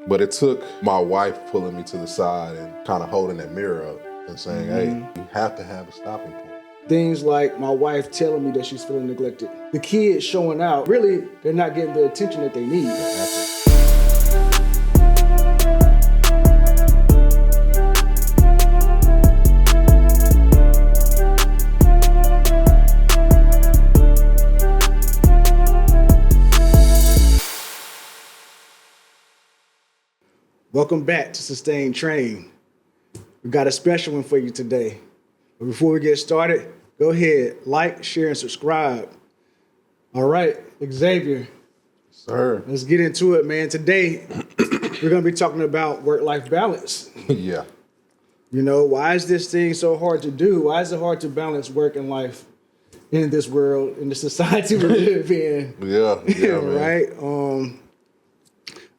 But it took my wife pulling me to the side and kind of holding that mirror up and saying, hey, you have to have a stopping point. Things like my wife telling me that she's feeling neglected. The kids showing out, really, they're not getting the attention that they need. Welcome back to Sustained Training. We've got a special one for you today. But before we get started, go ahead, like, share, and subscribe. All right, Xavier. Sir. Let's get into it, man. Today, we're going to be talking about work-life balance. Yeah. You know, why is this thing so hard to do? Why is it hard to balance work and life in this world, in the society we live in? Yeah, man. Right?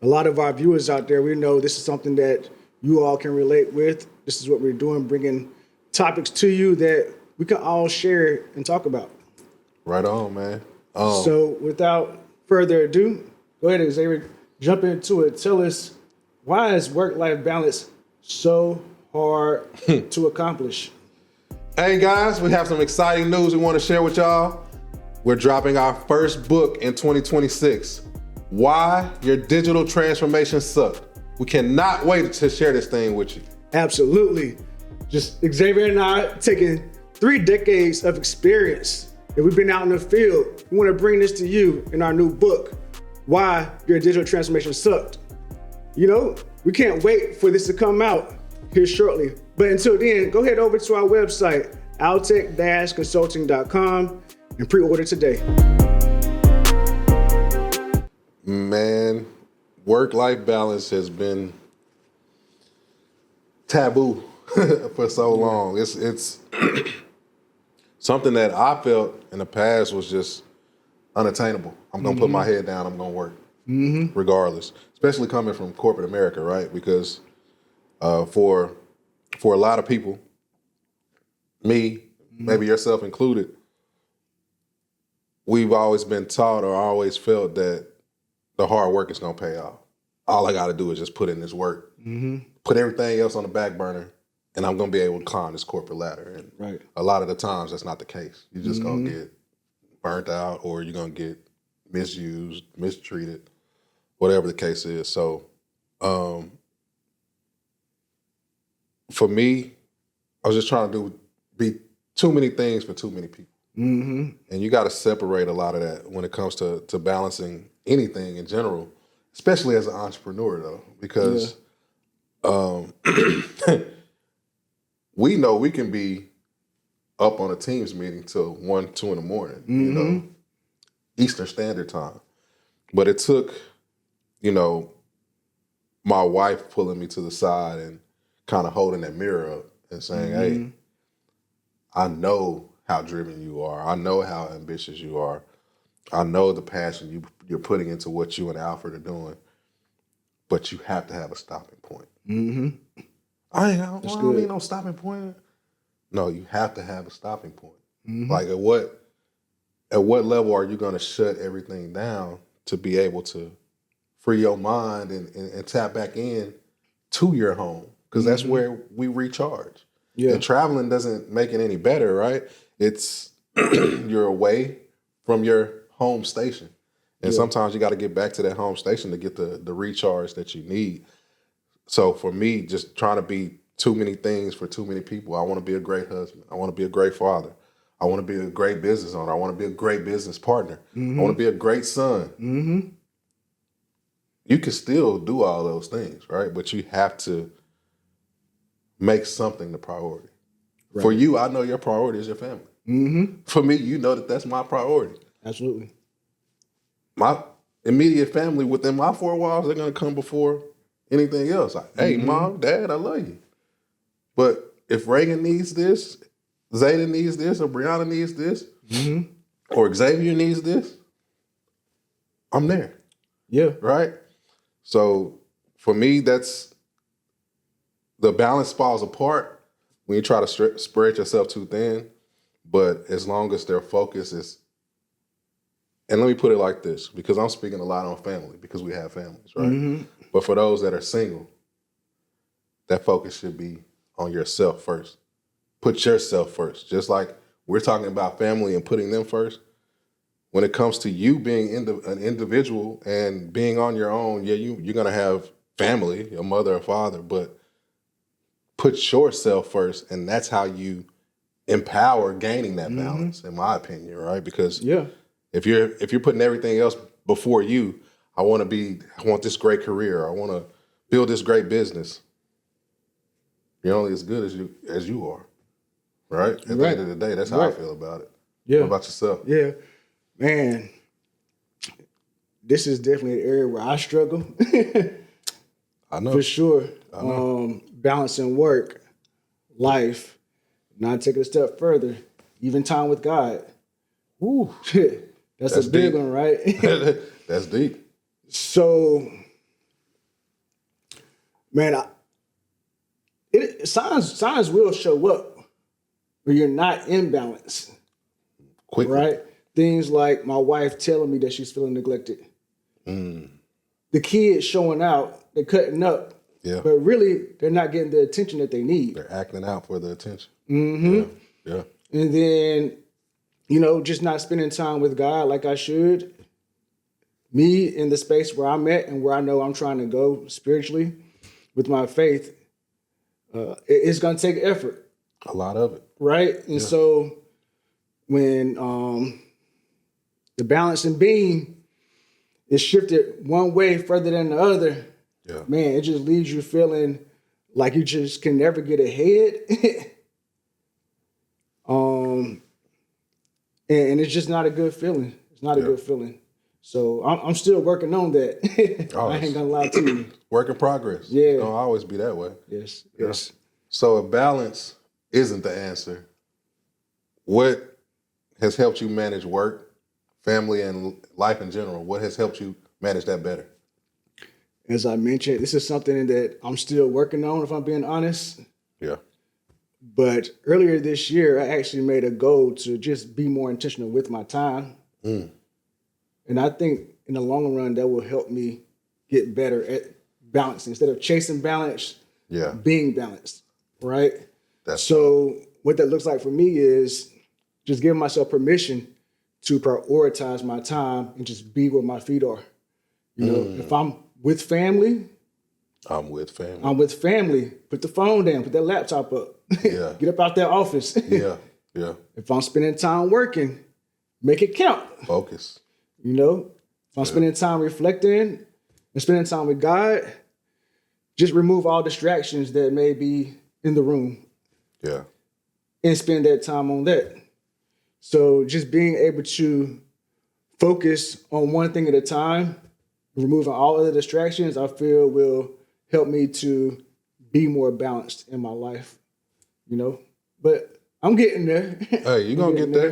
A lot of our viewers out there, we know this is something that you all can relate with. This is what we're doing, bringing topics to you that we can all share and talk about. Right on, man. So without further ado, go ahead, Xavier, jump into it. Tell us, why is work-life balance so hard to accomplish? Hey, guys, we have some exciting news we want to share with y'all. We're dropping our first book in 2026. Why Your Digital Transformation Sucked. We cannot wait to share this thing with you. Absolutely. Just Xavier and I taking 3 decades of experience that we've been out in the field. We want to bring this to you in our new book, Why Your Digital Transformation Sucked. You know, we can't wait for this to come out here shortly. But until then, go head over to our website, altech-consulting.com, and pre-order today. Man, work-life balance has been taboo for so long. It's something that I felt in the past was just unattainable. I'm gonna put my head down, I'm gonna work, regardless. Especially coming from corporate America, right? Because for a lot of people, me, maybe yourself included, we've always been taught or always felt that the hard work is gonna pay off. All I gotta do is just put in this work, put everything else on the back burner, and I'm gonna be able to climb this corporate ladder. And a lot of the times that's not the case. You're just gonna get burnt out, or you're gonna get misused, mistreated, whatever the case is. So for me, I was just trying to be too many things for too many people. And you gotta separate a lot of that when it comes to balancing anything in general, especially as an entrepreneur though, because we know we can be up on a Teams meeting till 1, 2 in the morning, you know, Eastern Standard Time. But it took, you know, my wife pulling me to the side and kind of holding that mirror up and saying, hey, I know how driven you are. I know how ambitious you are. I know the passion you're putting into what you and Alfred are doing, but you have to have a stopping point. I don't need no stopping point. No, you have to have a stopping point. Like at what level are you going to shut everything down to be able to free your mind and tap back in to your home? Because that's where we recharge. And traveling doesn't make it any better, right? It's you're away from your home station. And sometimes you got to get back to that home station to get the recharge that you need. So for me, just trying to be too many things for too many people. I want to be a great husband. I want to be a great father. I want to be a great business owner. I want to be a great business partner. I want to be a great son. You can still do all those things, right? But you have to make something the priority. Right. For you, I know your priority is your family. For me, you know that that's my priority. Absolutely. My immediate family within my 4 walls, they're going to come before anything else. Like, hey, Mom, Dad, I love you. But if Reagan needs this, Zayda needs this, or Brianna needs this, or Xavier needs this, I'm there. Yeah. Right? So for me, that's the balance falls apart when you try to spread yourself too thin. But as long as their focus is and let me put it like this, because I'm speaking a lot on family, because we have families, right? But for those that are single, that focus should be on yourself first. Put yourself first. Just like we're talking about family and putting them first. When it comes to you being an individual and being on your own, yeah, you're going to have family, a mother or father, but put yourself first, and that's how you empower gaining that balance, in my opinion, right? Because if you're putting everything else before you, I want this great career, I want to build this great business. You're only as good as you are, right? At the end of the day, that's how I feel about it. Yeah. What about yourself? Yeah, man, this is definitely an area where I struggle. I know. For sure. I know. Balancing work, life, not taking a step further, even time with God. Ooh, that's a big deep. one, right? That's deep. So, man, signs will show up when you're not in balance. Quickly. Right? Things like my wife telling me that she's feeling neglected. The kids showing out, they're cutting up. Yeah. But really, they're not getting the attention that they need. They're acting out for the attention. Yeah. And then, just not spending time with God like I should. Me in the space where I'm at and where I know I'm trying to go spiritually with my faith, it's going to take effort. A lot of it. Right? And so when the balancing beam is shifted one way further than the other, man, it just leaves you feeling like you just can never get ahead. And it's just not a good feeling. It's not a good feeling. So I'm still working on that. I ain't gonna lie to you. Work in progress. Yeah. It's gonna always be that way. Yes. So if balance isn't the answer, what has helped you manage work, family, and life in general? What has helped you manage that better? As I mentioned, this is something that I'm still working on, if I'm being honest. Yeah. But earlier this year, I actually made a goal to just be more intentional with my time. And I think in the long run, that will help me get better at balance. Instead of chasing balance, being balanced, right? So what that looks like for me is just giving myself permission to prioritize my time and just be where my feet are. If I'm with family, I'm with family. Put the phone down, put that laptop up. Get up out that office. Yeah. If I'm spending time working, make it count. Focus. If I'm spending time reflecting and spending time with God, just remove all distractions that may be in the room. Yeah. And spend that time on that. So just being able to focus on one thing at a time, removing all other distractions, I feel will help me to be more balanced in my life, But I'm getting there. Hey, you're gonna get there.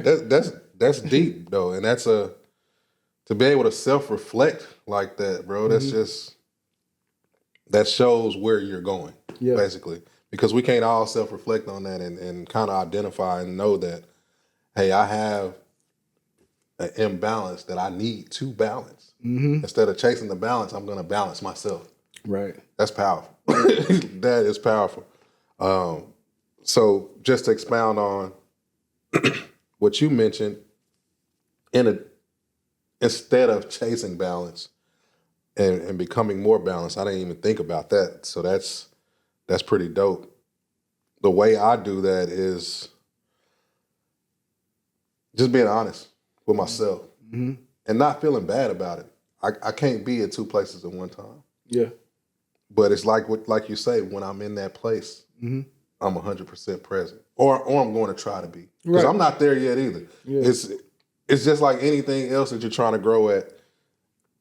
That's deep though, and that's to be able to self-reflect like that, bro. That's that shows where you're going, basically, because we can't all self-reflect on that and kind of identify and know that, hey, I have an imbalance that I need to balance. Instead of chasing the balance, I'm gonna balance myself. Right. That's powerful. That is powerful. So just to expound on what you mentioned, instead of chasing balance and becoming more balanced, I didn't even think about that. So that's pretty dope. The way I do that is just being honest with myself and not feeling bad about it. I can't be at two places at one time. Yeah. But it's like you say, when I'm in that place, I'm 100% present, or I'm going to try to be, because I'm not there yet either. Yeah. It's just like anything else that you're trying to grow at.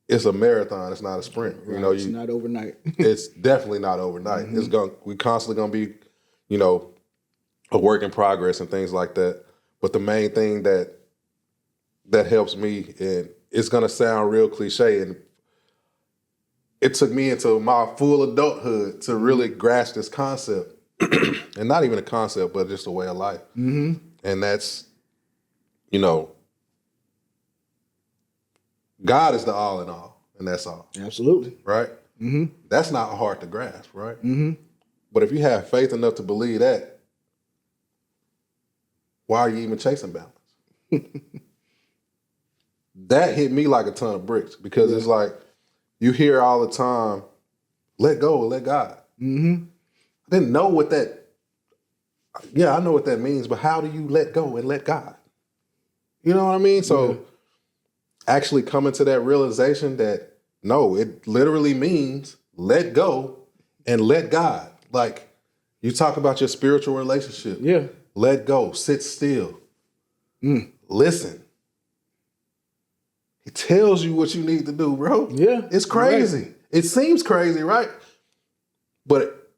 It's a marathon. It's not a sprint. Right. It's not overnight. It's definitely not overnight. We constantly gonna be, a work in progress and things like that. But the main thing that helps me, and it's gonna sound real cliche, and it took me into my full adulthood to really grasp this concept. And not even a concept, but just a way of life. And that's, God is the all in all, and that's all. Absolutely. Right? Mm-hmm. That's not hard to grasp, right? Mm-hmm. But if you have faith enough to believe that, why are you even chasing balance? That hit me like a ton of bricks because it's like you hear all the time, let go and let God. Mm-hmm. I didn't know what that, I know what that means, but how do you let go and let God? You know what I mean? So actually coming to that realization that, no, it literally means let go and let God. Like you talk about your spiritual relationship. Yeah. Let go, sit still, listen. He tells you what you need to do, bro. Yeah. It's crazy. Right. It seems crazy, right? But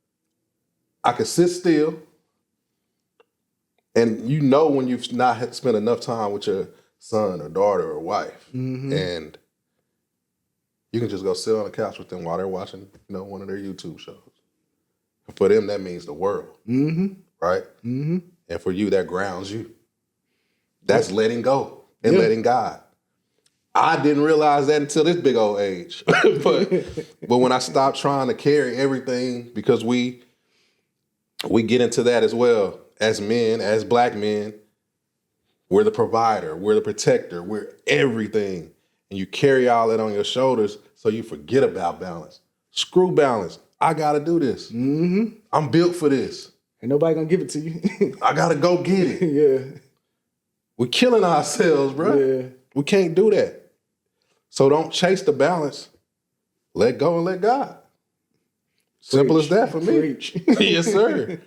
I could sit still. And you know when you've not spent enough time with your son or daughter or wife, and you can just go sit on the couch with them while they're watching, one of their YouTube shows. For them, that means the world, right? Mm-hmm. And for you, that grounds you. That's letting go and letting God. I didn't realize that until this big old age. but when I stopped trying to carry everything, because we get into that as well. As men, as black men, we're the provider, we're the protector, we're everything. And you carry all that on your shoulders so you forget about balance. Screw balance. I got to do this. Mm-hmm. I'm built for this. Ain't nobody going to give it to you. I got to go get it. Yeah. We're killing ourselves, bro. Yeah. We can't do that. So don't chase the balance. Let go and let God. Simple as that for me. Yes, sir.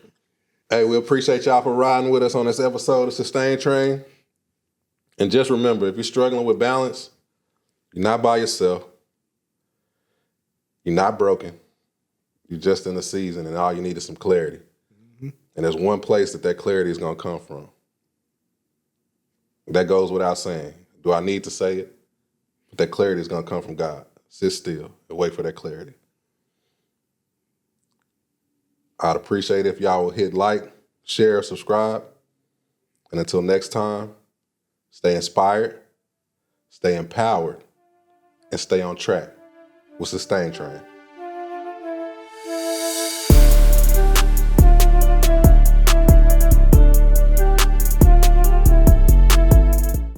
Hey, we appreciate y'all for riding with us on this episode of Sustain Train. And just remember, if you're struggling with balance, you're not by yourself. You're not broken. You're just in the season, and all you need is some clarity. Mm-hmm. And there's one place that clarity is going to come from. That goes without saying. Do I need to say it? But that clarity is going to come from God. Sit still and wait for that clarity. I'd appreciate it if y'all will hit like, share, subscribe. And until next time, stay inspired, stay empowered, and stay on track with Sustain Train.